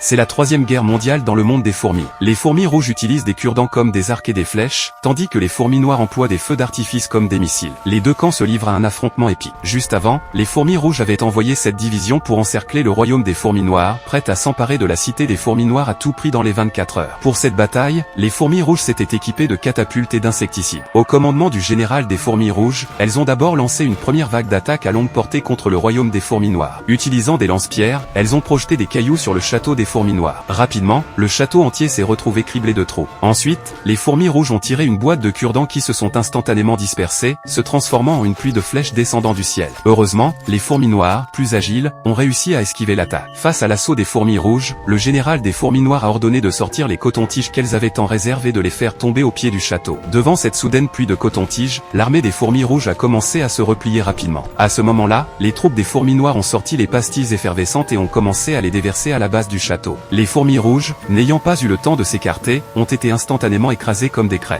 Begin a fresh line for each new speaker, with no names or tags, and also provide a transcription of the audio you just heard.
C'est la troisième guerre mondiale dans le monde des fourmis. Les fourmis rouges utilisent des cure-dents comme des arcs et des flèches, tandis que les fourmis noires emploient des feux d'artifice comme des missiles. Les deux camps se livrent à un affrontement épique. Juste avant, les fourmis rouges avaient envoyé cette division pour encercler le royaume des fourmis noires, prête à s'emparer de la cité des fourmis noires à tout prix dans les 24 heures. Pour cette bataille, les fourmis rouges s'étaient équipées de catapultes et d'insecticides. Au commandement du général des fourmis rouges, elles ont d'abord lancé une première vague d'attaque à longue portée contre le royaume des fourmis noires. Utilisant des lance-pierres, elles ont projeté des cailloux sur le château des fourmis noires. Rapidement, le château entier s'est retrouvé criblé de trous. Ensuite, les fourmis rouges ont tiré une boîte de cure-dents qui se sont instantanément dispersées, se transformant en une pluie de flèches descendant du ciel. Heureusement, les fourmis noires, plus agiles, ont réussi à esquiver l'attaque. Face à l'assaut des fourmis rouges, le général des fourmis noires a ordonné de sortir les cotons-tiges qu'elles avaient en réserve et de les faire tomber au pied du château. Devant cette soudaine pluie de cotons-tiges, l'armée des fourmis rouges a commencé à se replier rapidement. À ce moment-là, les troupes des fourmis noires ont sorti les pastilles effervescentes et ont commencé à les déverser à la base du château. Les fourmis rouges, n'ayant pas eu le temps de s'écarter, ont été instantanément écrasées comme des crêpes.